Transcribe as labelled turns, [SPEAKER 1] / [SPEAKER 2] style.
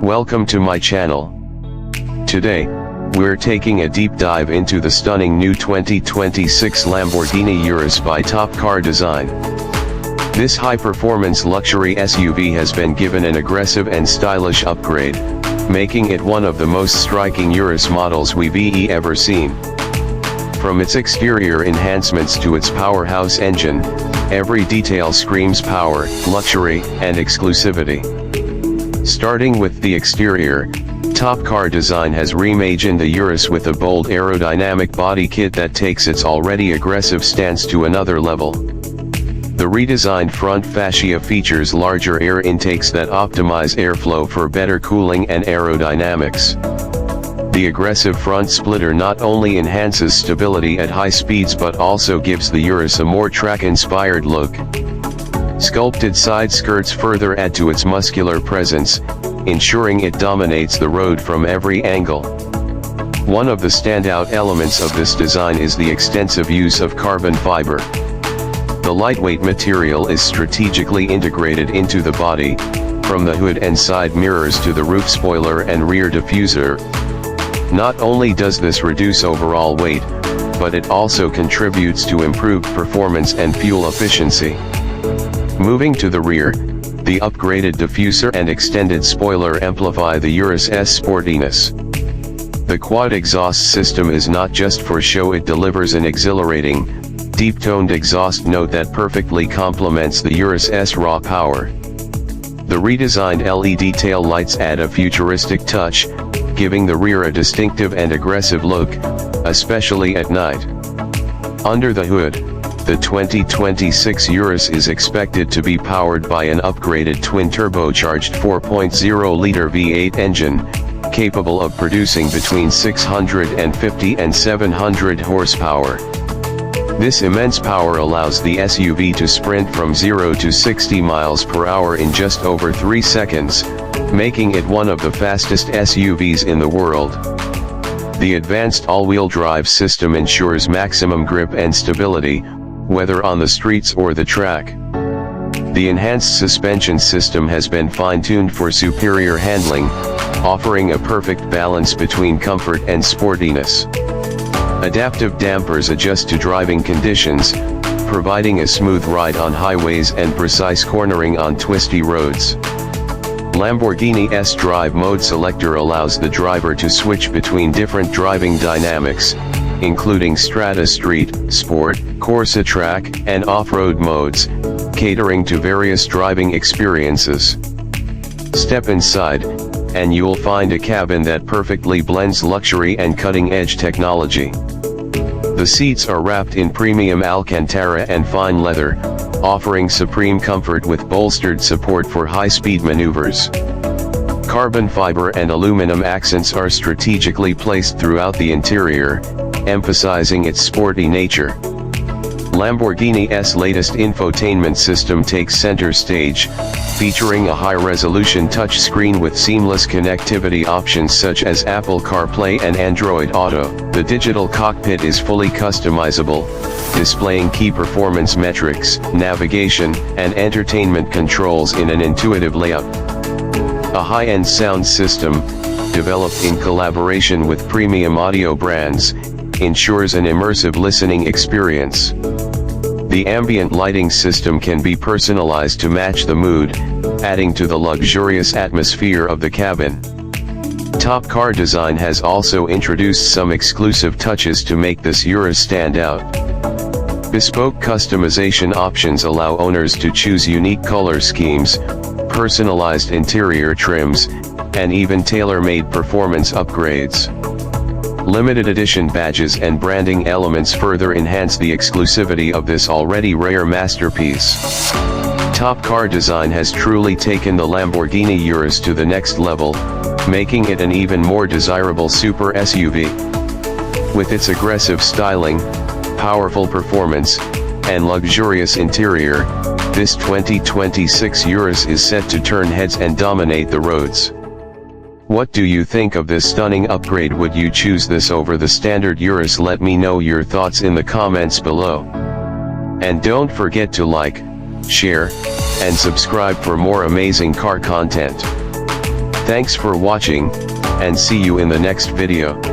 [SPEAKER 1] Welcome to my channel. Today, we're taking a deep dive into the stunning new 2026 Lamborghini Urus by TopCar Design. This high-performance luxury SUV has been given an aggressive and stylish upgrade, making it one of the most striking Urus models we've ever seen. From its exterior enhancements to its powerhouse engine, every detail screams power, luxury, and exclusivity. Starting with the exterior, TopCar Design has reimagined the Urus with a bold aerodynamic body kit that takes its already aggressive stance to another level. The redesigned front fascia features larger air intakes that optimize airflow for better cooling and aerodynamics. The aggressive front splitter not only enhances stability at high speeds but also gives the Urus a more track-inspired look. Sculpted side skirts further add to its muscular presence, ensuring it dominates the road from every angle. One of the standout elements of this design is the extensive use of carbon fiber. The lightweight material is strategically integrated into the body, from the hood and side mirrors to the roof spoiler and rear diffuser. Not only does this reduce overall weight, but it also contributes to improved performance and fuel efficiency. Moving to the rear, the upgraded diffuser and extended spoiler amplify the Urus' sportiness. The quad exhaust system is not just for show, it delivers an exhilarating, deep-toned exhaust note that perfectly complements the Urus' raw power. The redesigned LED tail lights add a futuristic touch, giving the rear a distinctive and aggressive look, especially at night. Under the hood, the 2026 Urus is expected to be powered by an upgraded twin-turbocharged 4.0-liter V8 engine, capable of producing between 650 and 700 horsepower. This immense power allows the SUV to sprint from 0 to 60 miles per hour in just over 3 seconds, making it one of the fastest SUVs in the world. The advanced all-wheel drive system ensures maximum grip and stability, whether on the streets or the track. The enhanced suspension system has been fine-tuned for superior handling, offering a perfect balance between comfort and sportiness. Adaptive dampers adjust to driving conditions, providing a smooth ride on highways and precise cornering on twisty roads. Lamborghini's Drive Mode Selector allows the driver to switch between different driving dynamics, including Strada Street, Sport, Corsa Track, and Off-Road modes, catering to various driving experiences. Step inside, and you'll find a cabin that perfectly blends luxury and cutting-edge technology. The seats are wrapped in premium Alcantara and fine leather, offering supreme comfort with bolstered support for high-speed maneuvers. Carbon fiber and aluminum accents are strategically placed throughout the interior, emphasizing its sporty nature. Lamborghini's latest infotainment system takes center stage, featuring a high-resolution touchscreen with seamless connectivity options such as Apple CarPlay and Android Auto. The digital cockpit is fully customizable, displaying key performance metrics, navigation, and entertainment controls in an intuitive layout. A high-end sound system, developed in collaboration with premium audio brands, ensures an immersive listening experience. The ambient lighting system can be personalized to match the mood, adding to the luxurious atmosphere of the cabin. TopCar Design has also introduced some exclusive touches to make this Urus stand out. Bespoke customization options allow owners to choose unique color schemes, personalized interior trims, and even tailor-made performance upgrades. Limited edition badges and branding elements further enhance the exclusivity of this already rare masterpiece. TopCar Design has truly taken the Lamborghini Urus to the next level, making it an even more desirable super SUV. With its aggressive styling, powerful performance, and luxurious interior, this 2026 Urus is set to turn heads and dominate the roads. What do you think of this stunning upgrade? Would you choose this over the standard Urus? Let me know your thoughts in the comments below. And don't forget to like, share, and subscribe for more amazing car content. Thanks for watching, and see you in the next video.